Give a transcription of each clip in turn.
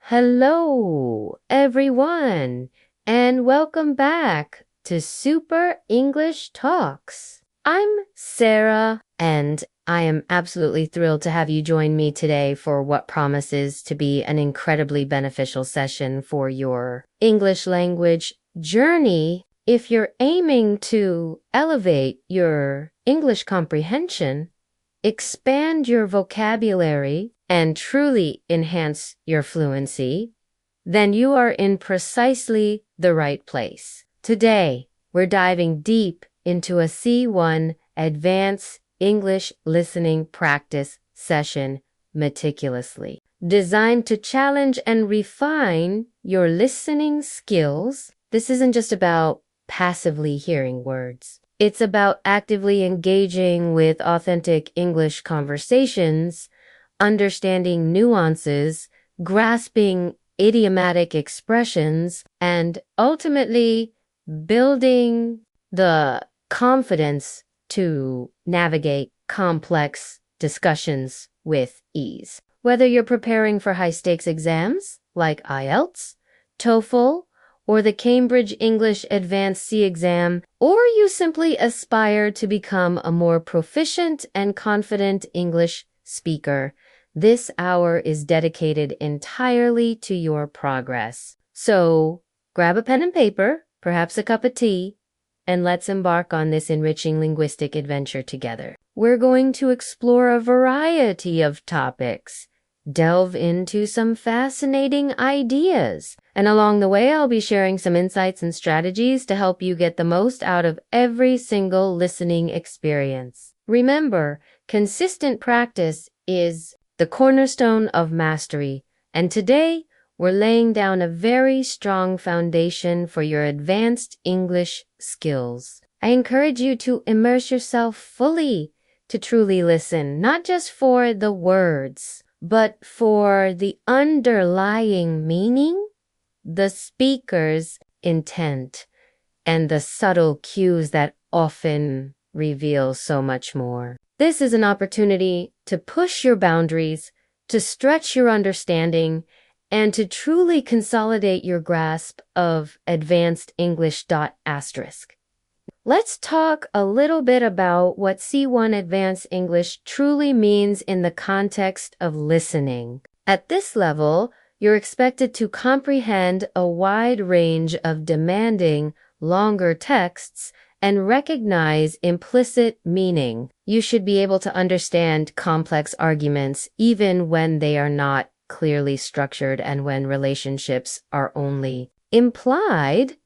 Hello, everyone, and welcome back to Super English Talks. I'm Sarah, and I am absolutely thrilled to have you join me today for what promises to be an incredibly beneficial session for your English language journey. If you're aiming to elevate your English comprehension, expand your vocabulary, and truly enhance your fluency, then you are in precisely the right place. Today, we're diving deep into a C1 Advanced English Listening Practice session meticulously, designed to challenge and refine your listening skills. This isn't just about passively hearing words. It's about actively engaging with authentic English conversations, understanding nuances, grasping idiomatic expressions, and ultimately building the confidence to navigate complex discussions with ease. Whether you're preparing for high-stakes exams like IELTS, TOEFL, or the Cambridge English Advanced C exam, or you simply aspire to become a more proficient and confident English speaker, this hour is dedicated entirely to your progress. So, grab a pen and paper, perhaps a cup of tea, and let's embark on this enriching linguistic adventure together. We're going to explore a variety of topics, delve into some fascinating ideas, and along the way I'll be sharing some insights and strategies to help you get the most out of every single listening experience. Remember, consistent practice is the cornerstone of mastery, and today we're laying down a very strong foundation for your advanced English skills. I encourage you to immerse yourself fully to truly listen, not just for the words, but for the underlying meaning, the speaker's intent, and the subtle cues that often reveal so much more. This is an opportunity to push your boundaries, to stretch your understanding, and to truly consolidate your grasp of advanced English. Let's talk a little bit about what C1 Advanced English truly means in the context of listening. At this level, you're expected to comprehend a wide range of demanding, longer texts and recognize implicit meaning. You should be able to understand complex arguments even when they are not clearly structured and when relationships are only implied.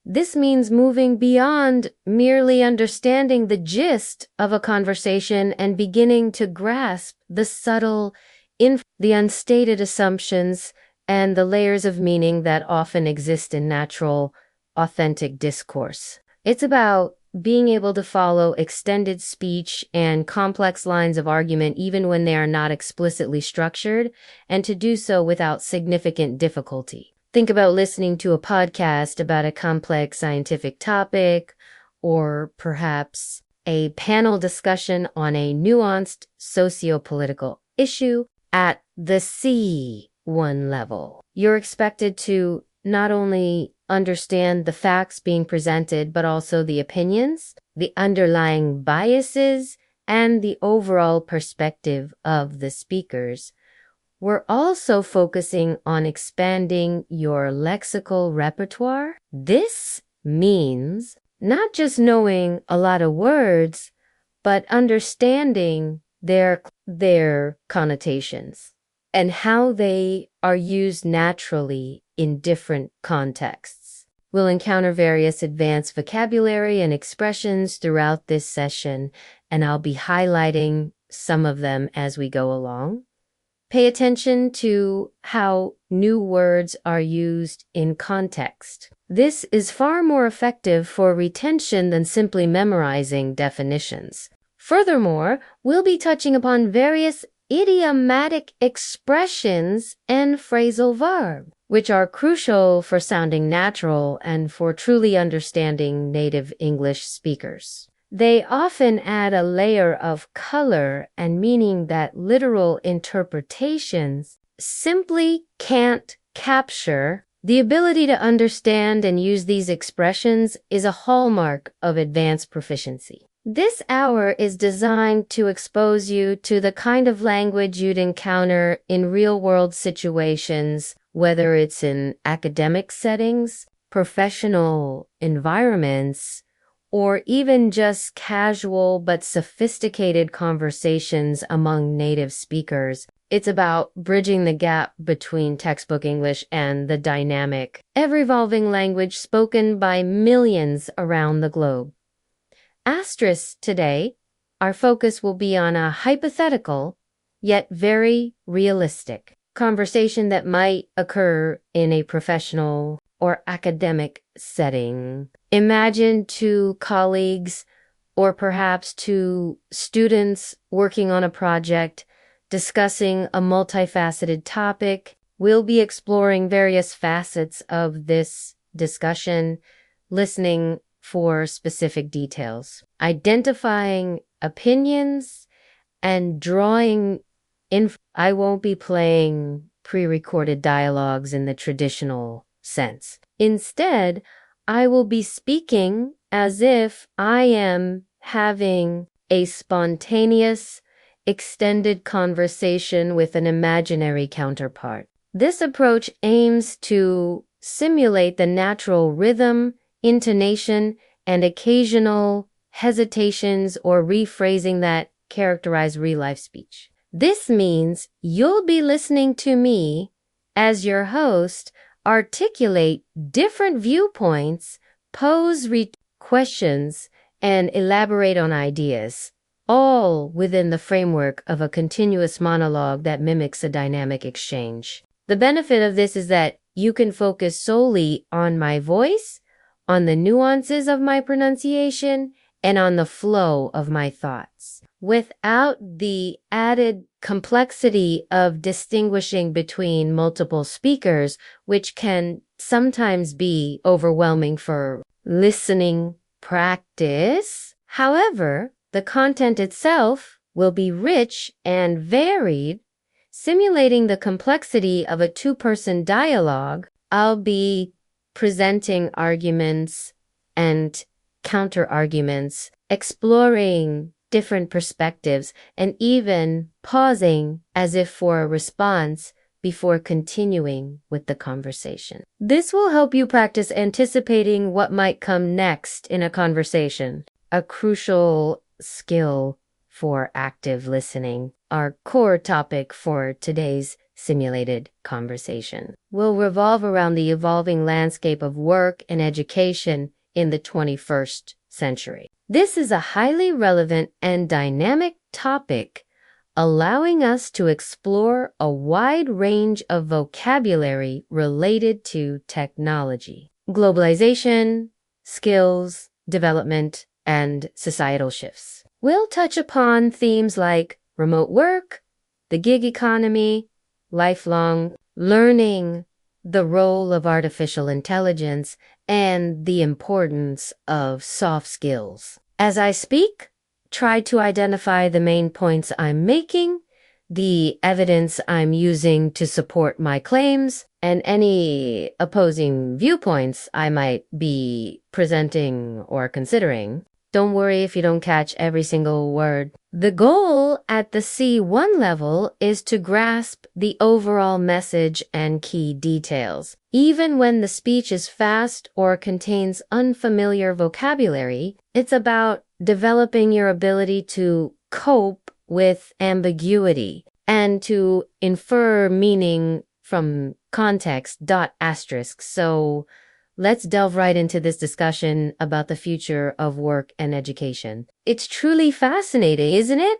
This means moving beyond merely understanding the gist of a conversation and beginning to grasp the subtle, the unstated assumptions, and the layers of meaning that often exist in natural, authentic discourse. It's about being able to follow extended speech and complex lines of argument even when they are not explicitly structured, and to do so without significant difficulty. Think about listening to a podcast about a complex scientific topic, or perhaps a panel discussion on a nuanced socio-political issue at the C1 level. You're expected to not only understand the facts being presented, but also the opinions, the underlying biases, and the overall perspective of the speakers. We're also focusing on expanding your lexical repertoire. This means not just knowing a lot of words, but understanding their connotations and how they are used naturally in different contexts. We'll encounter various advanced vocabulary and expressions throughout this session, and I'll be highlighting some of them as we go along. Pay attention to how new words are used in context. This is far more effective for retention than simply memorizing definitions. Furthermore, we'll be touching upon various idiomatic expressions and phrasal verb, which are crucial for sounding natural and for truly understanding native English speakers. They often add a layer of color and meaning that literal interpretations simply can't capture. The ability to understand and use these expressions is a hallmark of advanced proficiency. This hour is designed to expose you to the kind of language you'd encounter in real-world situations, whether it's in academic settings, professional environments, or even just casual but sophisticated conversations among native speakers. It's about bridging the gap between textbook English and the dynamic, ever-evolving language spoken by millions around the globe. Asterisk today, our focus will be on a hypothetical, yet very realistic conversation that might occur in a professional or academic setting. Imagine two colleagues or perhaps two students working on a project discussing a multifaceted topic. We'll be exploring various facets of this discussion, listening for specific details, identifying opinions, and drawing I won't be playing pre-recorded dialogues in the traditional sense. Instead, I will be speaking as if I am having a spontaneous, extended conversation with an imaginary counterpart. This approach aims to simulate the natural rhythm, intonation, and occasional hesitations or rephrasing that characterize real-life speech. This means you'll be listening to me, as your host, articulate different viewpoints, pose questions, and elaborate on ideas, all within the framework of a continuous monologue that mimics a dynamic exchange. The benefit of this is that you can focus solely on my voice, on the nuances of my pronunciation, and on the flow of my thoughts, without the added complexity of distinguishing between multiple speakers, which can sometimes be overwhelming for listening practice. However, the content itself will be rich and varied, simulating the complexity of a two-person dialogue. I'll be presenting arguments and counter-arguments, exploring different perspectives, and even pausing as if for a response before continuing with the conversation. This will help you practice anticipating what might come next in a conversation, a crucial skill for active listening. Our core topic for today's simulated conversation will revolve around the evolving landscape of work and education in the 21st century. This is a highly relevant and dynamic topic, allowing us to explore a wide range of vocabulary related to technology, globalization, skills, development, and societal shifts. We'll touch upon themes like remote work, the gig economy, lifelong learning, the role of artificial intelligence, and the importance of soft skills. As I speak, try to identify the main points I'm making, the evidence I'm using to support my claims, and any opposing viewpoints I might be presenting or considering. Don't worry if you don't catch every single word. The goal at the C1 level is to grasp the overall message and key details. Even when the speech is fast or contains unfamiliar vocabulary, it's about developing your ability to cope with ambiguity and to infer meaning from context. Asterisk. So let's delve right into this discussion about the future of work and education. It's truly fascinating, isn't it?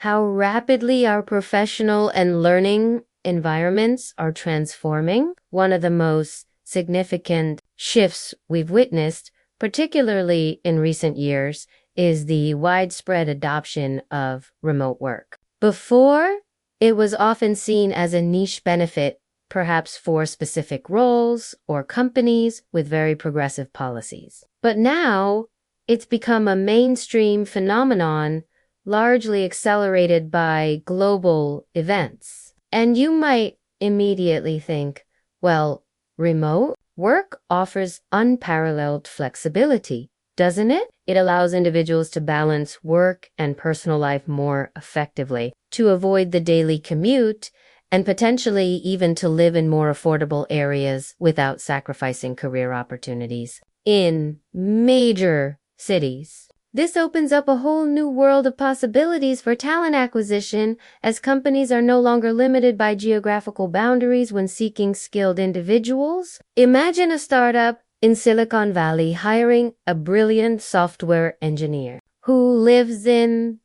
How rapidly our professional and learning environments are transforming. One of the most significant shifts we've witnessed, particularly in recent years, is the widespread adoption of remote work. Before, it was often seen as a niche benefit, perhaps for specific roles or companies with very progressive policies. But now, it's become a mainstream phenomenon, largely accelerated by global events. And you might immediately think, well, remote work offers unparalleled flexibility, doesn't it? It allows individuals to balance work and personal life more effectively, to avoid the daily commute, and potentially even to live in more affordable areas without sacrificing career opportunities in major cities. This opens up a whole new world of possibilities for talent acquisition, as companies are no longer limited by geographical boundaries when seeking skilled individuals. Imagine a startup in Silicon Valley hiring a brilliant software engineer who lives in,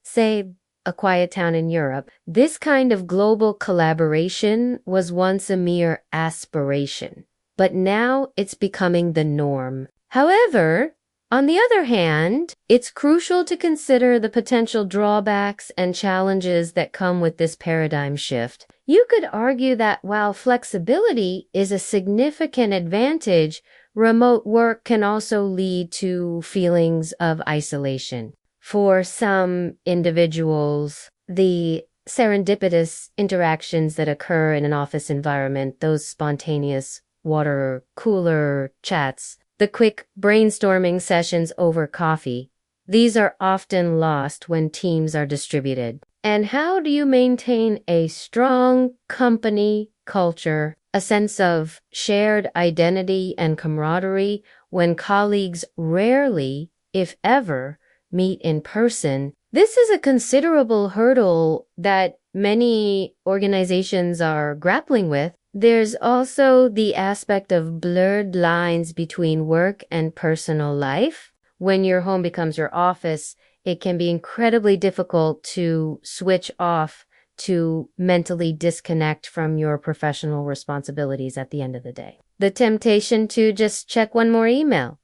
say, a quiet town in Europe. This kind of global collaboration was once a mere aspiration, but now it's becoming the norm. However, on the other hand, it's crucial to consider the potential drawbacks and challenges that come with this paradigm shift. You could argue that while flexibility is a significant advantage, remote work can also lead to feelings of isolation. For some individuals, the serendipitous interactions that occur in an office environment, those spontaneous water cooler chats, the quick brainstorming sessions over coffee, these are often lost when teams are distributed. And how do you maintain a strong company culture, a sense of shared identity and camaraderie when colleagues rarely, if ever, meet in person? This is a considerable hurdle that many organizations are grappling with. There's also the aspect of blurred lines between work and personal life. When your home becomes your office, it can be incredibly difficult to switch off, to mentally disconnect from your professional responsibilities at the end of the day. The temptation to just check one more email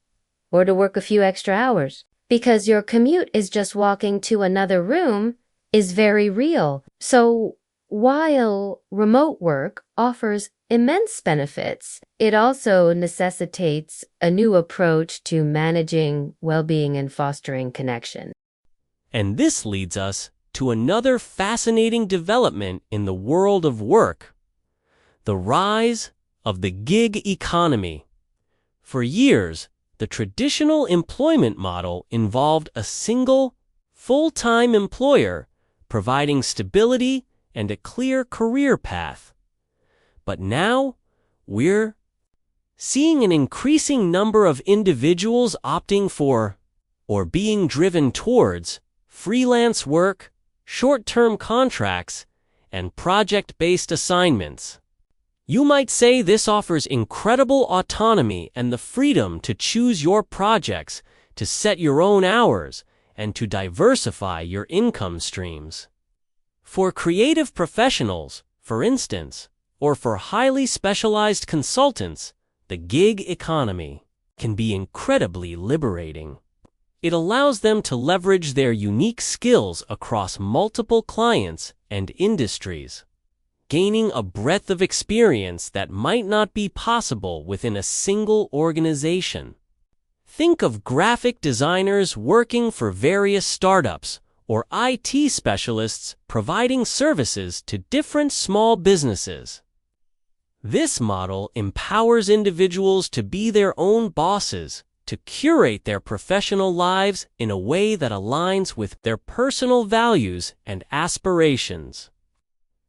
or to work a few extra hours because your commute is just walking to another room is very real. So while remote work offers immense benefits, it also necessitates a new approach to managing well-being and fostering connection. And this leads us to another fascinating development in the world of work: the rise of the gig economy. For years, the traditional employment model involved a single, full-time employer providing stability and a clear career path. But now, we're seeing an increasing number of individuals opting for, or being driven towards, freelance work, short-term contracts, and project-based assignments. You might say this offers incredible autonomy and the freedom to choose your projects, to set your own hours, and to diversify your income streams. For creative professionals, for instance, or for highly specialized consultants, the gig economy can be incredibly liberating. It allows them to leverage their unique skills across multiple clients and industries, gaining a breadth of experience that might not be possible within a single organization. Think of graphic designers working for various startups, or IT specialists providing services to different small businesses. This model empowers individuals to be their own bosses, to curate their professional lives in a way that aligns with their personal values and aspirations.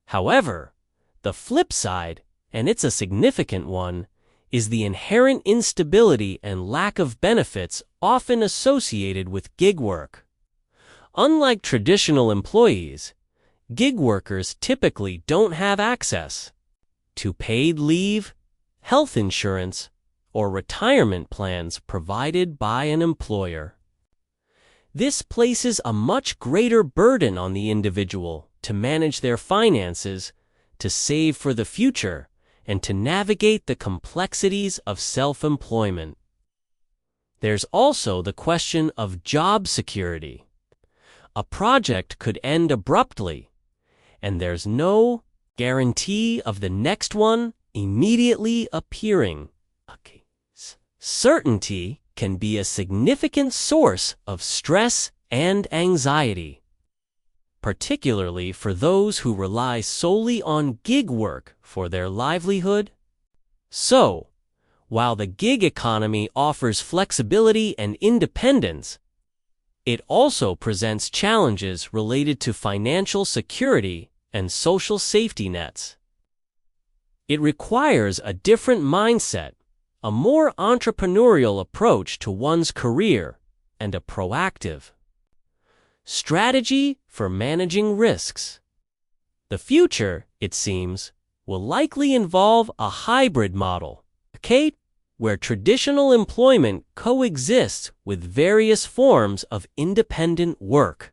However, the flip side, and it's a significant one, is the inherent instability and lack of benefits often associated with gig work. Unlike traditional employees, gig workers typically don't have access to paid leave, health insurance, or retirement plans provided by an employer. This places a much greater burden on the individual to manage their finances, to save for the future, and to navigate the complexities of self-employment. There's also the question of job security. A project could end abruptly, and there's no guarantee of the next one immediately appearing. Certainty can be a significant source of stress and anxiety. particularly for those who rely solely on gig work for their livelihood? So, while the gig economy offers flexibility and independence, it also presents challenges related to financial security and social safety nets. It requires a different mindset, a more entrepreneurial approach to one's career, and a proactive strategy for managing risks. The future, it seems, will likely involve a hybrid model, where traditional employment coexists with various forms of independent work,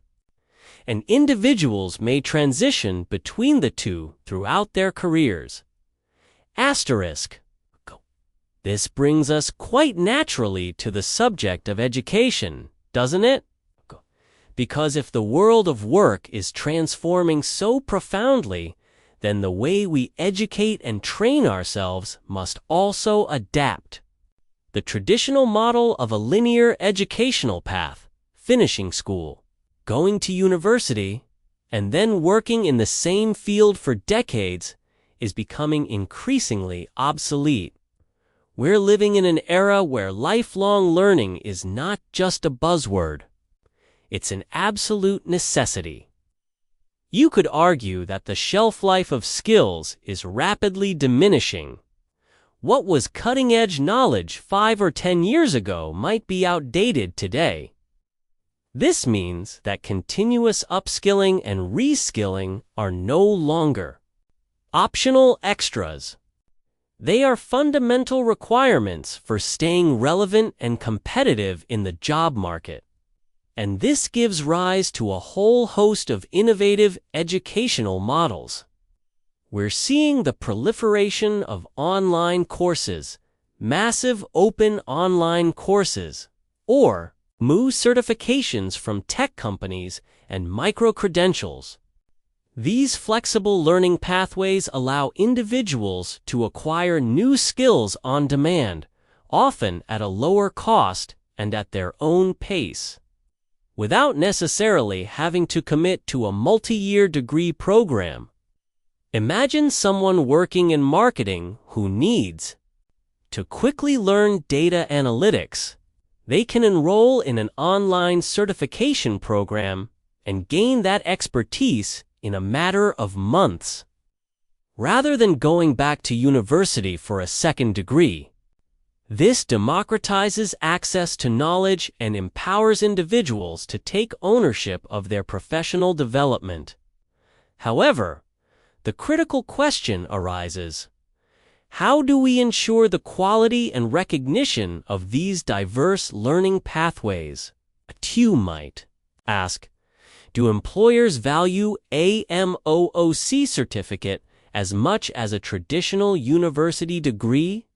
and individuals may transition between the two throughout their careers. This brings us quite naturally to the subject of education, doesn't it? Because if the world of work is transforming so profoundly, then the way we educate and train ourselves must also adapt. The traditional model of a linear educational path, finishing school, going to university, and then working in the same field for decades, is becoming increasingly obsolete. We're living in an era where lifelong learning is not just a buzzword. It's an absolute necessity. You could argue that the shelf life of skills is rapidly diminishing. What was cutting-edge knowledge 5 or 10 years ago might be outdated today. This means that continuous upskilling and reskilling are no longer optional extras. They are fundamental requirements for staying relevant and competitive in the job market. And this gives rise to a whole host of innovative educational models. We're seeing the proliferation of online courses, massive open online courses, or MOOC certifications from tech companies and micro-credentials. These flexible learning pathways allow individuals to acquire new skills on demand, often at a lower cost and at their own pace, without necessarily having to commit to a multi-year degree program. Imagine someone working in marketing who needs to quickly learn data analytics. They can enroll in an online certification program and gain that expertise in a matter of months. Rather than going back to university for a second degree, this democratizes access to knowledge and empowers individuals to take ownership of their professional development. However, the critical question arises: how do we ensure the quality and recognition of these diverse learning pathways? You might ask, do employers value a MOOC certificate as much as a traditional university degree?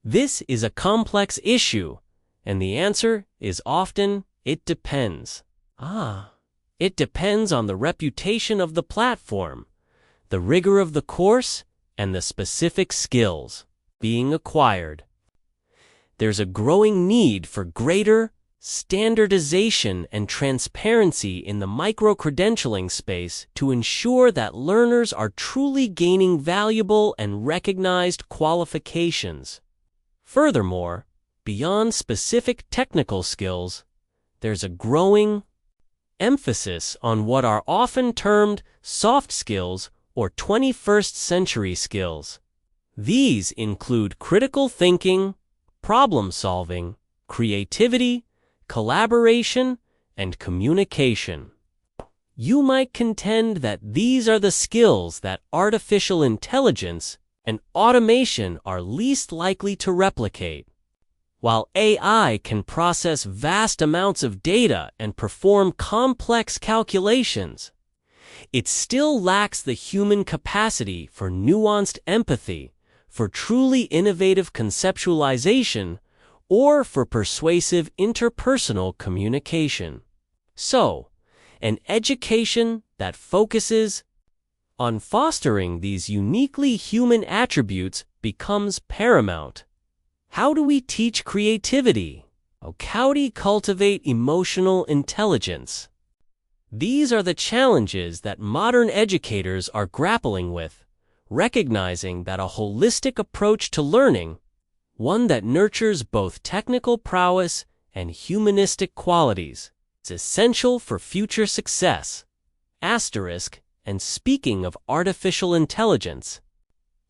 This is a complex issue, and the answer is often, it depends. It depends on the reputation of the platform, the rigor of the course, and the specific skills being acquired. There's a growing need for greater standardization and transparency in the micro-credentialing space to ensure that learners are truly gaining valuable and recognized qualifications. Furthermore, beyond specific technical skills, there's a growing emphasis on what are often termed soft skills or 21st century skills. These include critical thinking, problem solving, creativity, collaboration, and communication. You might contend that these are the skills that artificial intelligence and automation are least likely to replicate. While AI can process vast amounts of data and perform complex calculations, it still lacks the human capacity for nuanced empathy, for truly innovative conceptualization, or for persuasive interpersonal communication. So, an education that focuses on fostering these uniquely human attributes becomes paramount. How do we teach creativity? How do we cultivate emotional intelligence? These are the challenges that modern educators are grappling with, recognizing that a holistic approach to learning, one that nurtures both technical prowess and humanistic qualities, is essential for future success. And speaking of artificial intelligence,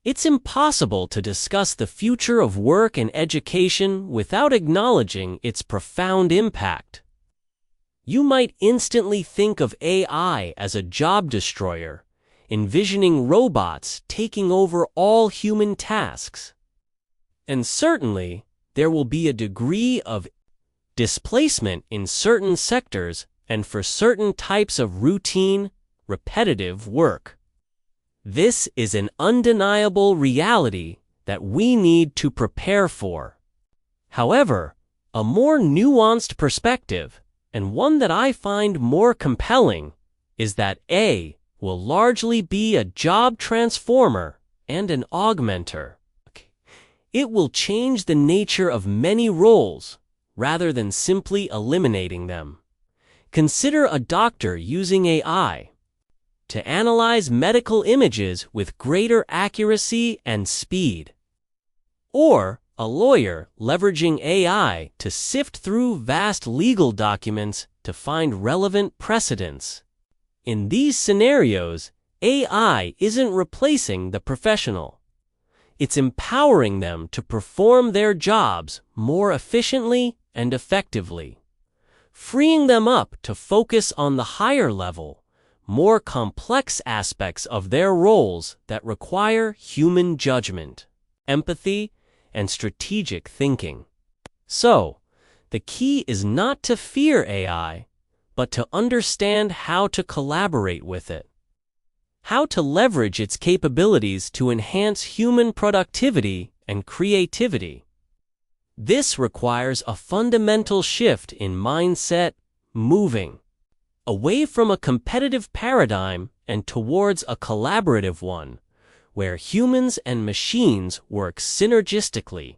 it's impossible to discuss the future of work and education without acknowledging its profound impact. You might instantly think of AI as a job destroyer, envisioning robots taking over all human tasks. And certainly, there will be a degree of displacement in certain sectors and for certain types of routine, repetitive work. This is an undeniable reality that we need to prepare for. However, a more nuanced perspective, and one that I find more compelling, is that AI will largely be a job transformer and an augmenter. It will change the nature of many roles rather than simply eliminating them. Consider a doctor using AI to analyze medical images with greater accuracy and speed, or a lawyer leveraging AI to sift through vast legal documents to find relevant precedents. In these scenarios, AI isn't replacing the professional. It's empowering them to perform their jobs more efficiently and effectively, freeing them up to focus on the higher level, more complex aspects of their roles that require human judgment, empathy, and strategic thinking. So, the key is not to fear AI, but to understand how to collaborate with it, how to leverage its capabilities to enhance human productivity and creativity. This requires a fundamental shift in mindset, moving away from a competitive paradigm and towards a collaborative one, where humans and machines work synergistically.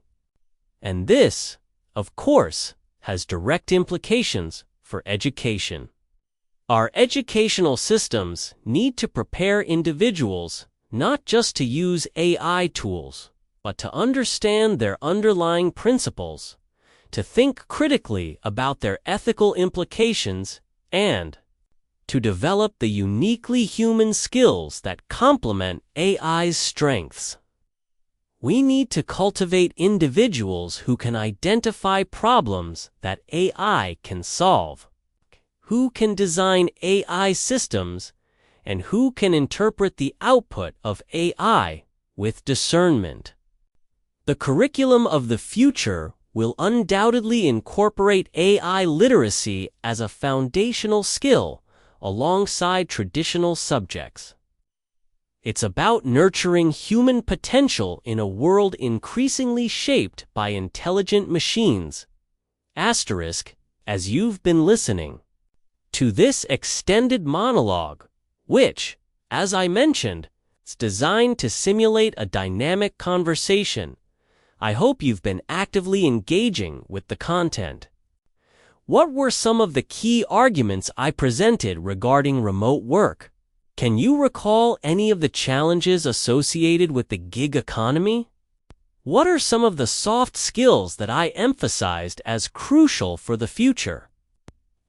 And this, of course, has direct implications for education. Our educational systems need to prepare individuals not just to use AI tools, but to understand their underlying principles, to think critically about their ethical implications, and to develop the uniquely human skills that complement AI's strengths. We need to cultivate individuals who can identify problems that AI can solve, who can design AI systems, and who can interpret the output of AI with discernment. The curriculum of the future will undoubtedly incorporate AI literacy as a foundational skill alongside traditional subjects. It's about nurturing human potential in a world increasingly shaped by intelligent machines. As you've been listening to this extended monologue, which, as I mentioned, is designed to simulate a dynamic conversation, I hope you've been actively engaging with the content. What were some of the key arguments I presented regarding remote work? Can you recall any of the challenges associated with the gig economy? What are some of the soft skills that I emphasized as crucial for the future?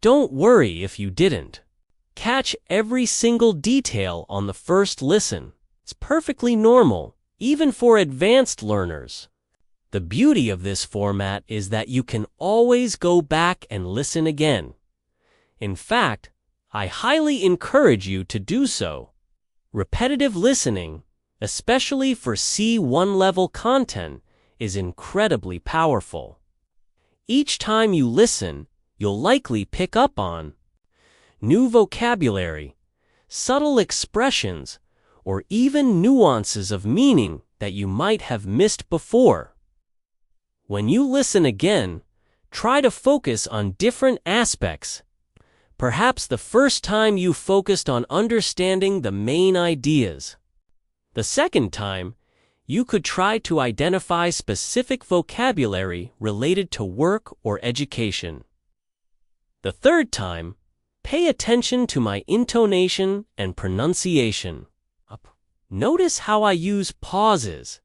Don't worry if you didn't catch every single detail on the first listen. It's perfectly normal, even for advanced learners. The beauty of this format is that you can always go back and listen again. In fact, I highly encourage you to do so. Repetitive listening, especially for C1 level content, is incredibly powerful. Each time you listen, you'll likely pick up on new vocabulary, subtle expressions, or even nuances of meaning that you might have missed before. When you listen again, try to focus on different aspects. Perhaps the first time you focused on understanding the main ideas. The second time, you could try to identify specific vocabulary related to work or education. The third time, Pay attention to my intonation and pronunciation. Notice how I use pauses,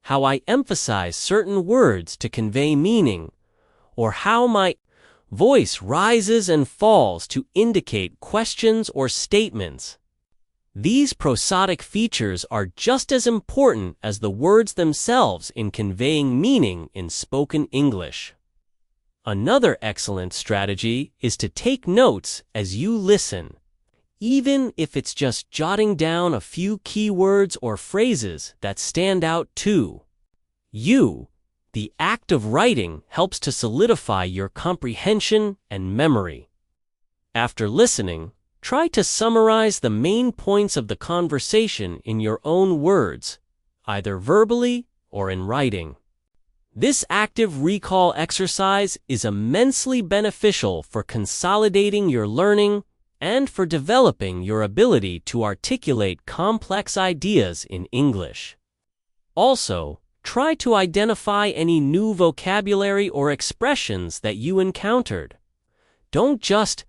how I emphasize certain words to convey meaning, or how my voice rises and falls to indicate questions or statements. These prosodic features are just as important as the words themselves in conveying meaning in spoken English. Another excellent strategy is to take notes as you listen, even if it's just jotting down a few key words or phrases that stand out to you. The act of writing helps to solidify your comprehension and memory. After listening, try to summarize the main points of the conversation in your own words, either verbally or in writing. This active recall exercise is immensely beneficial for consolidating your learning and for developing your ability to articulate complex ideas in English. Also, try to identify any new vocabulary or expressions that you encountered. Don't just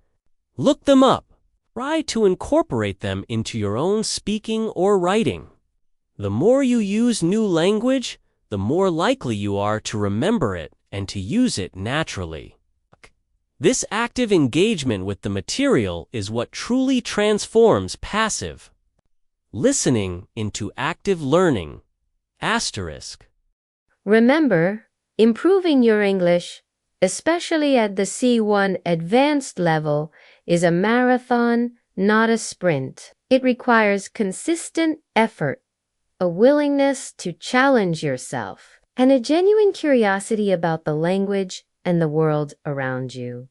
look them up. Try to incorporate them into your own speaking or writing. The more you use new language, the more likely you are to remember it and to use it naturally. This active engagement with the material is what truly transforms passive listening into active learning. Asterisk. Remember, improving your English, especially at the C1 advanced level, is a marathon, not a sprint. It requires consistent effort, a willingness to challenge yourself, and a genuine curiosity about the language and the world around you.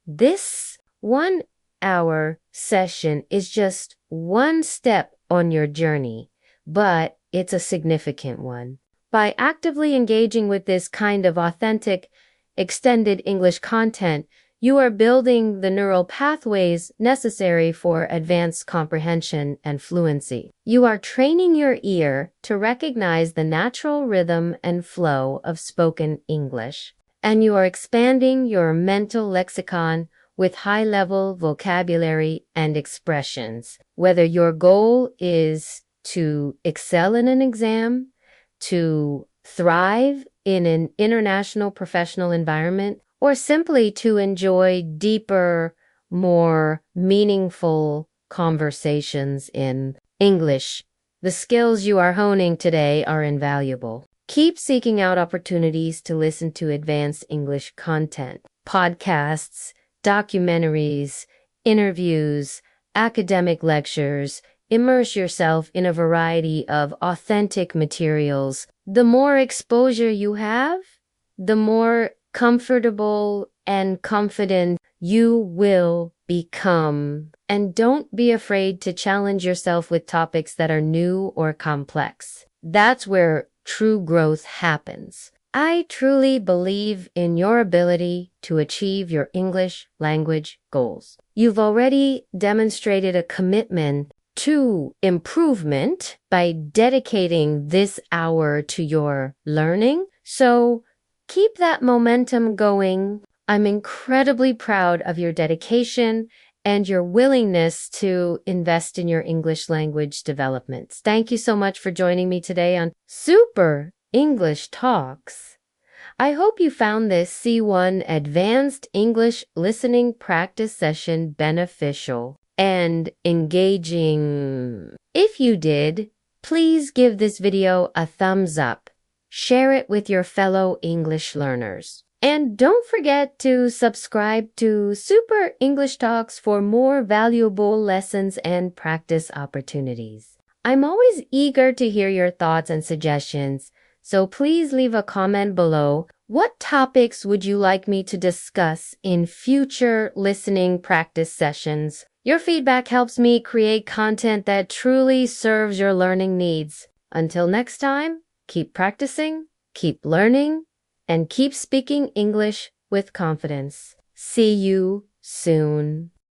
This 1-hour session is just one step on your journey, but it's a significant one. By actively engaging with this kind of authentic, extended English content, you are building the neural pathways necessary for advanced comprehension and fluency. You are training your ear to recognize the natural rhythm and flow of spoken English, and you are expanding your mental lexicon with high-level vocabulary and expressions. Whether your goal is to excel in an exam, to thrive in an international professional environment, or simply to enjoy deeper, more meaningful conversations in English, the skills you are honing today are invaluable. Keep seeking out opportunities to listen to advanced English content, podcasts, documentaries, interviews, academic lectures. Immerse yourself in a variety of authentic materials. The more exposure you have, the more comfortable and confident you will become. And don't be afraid to challenge yourself with topics that are new or complex. That's where true growth happens. I truly believe in your ability to achieve your English language goals. You've already demonstrated a commitment to improvement by dedicating this hour to your learning. So keep that momentum going. I'm incredibly proud of your dedication and your willingness to invest in your English language development. Thank you so much for joining me today on Super English Talks. I hope you found this C1 Advanced English Listening Practice session beneficial and engaging. If you did, please give this video a thumbs up. Share it with your fellow English learners. And don't forget to subscribe to Super English Talks for more valuable lessons and practice opportunities. I'm always eager to hear your thoughts and suggestions, so please leave a comment below. What topics would you like me to discuss in future listening practice sessions? Your feedback helps me create content that truly serves your learning needs. Until next time, keep practicing, keep learning, and keep speaking English with confidence. See you soon.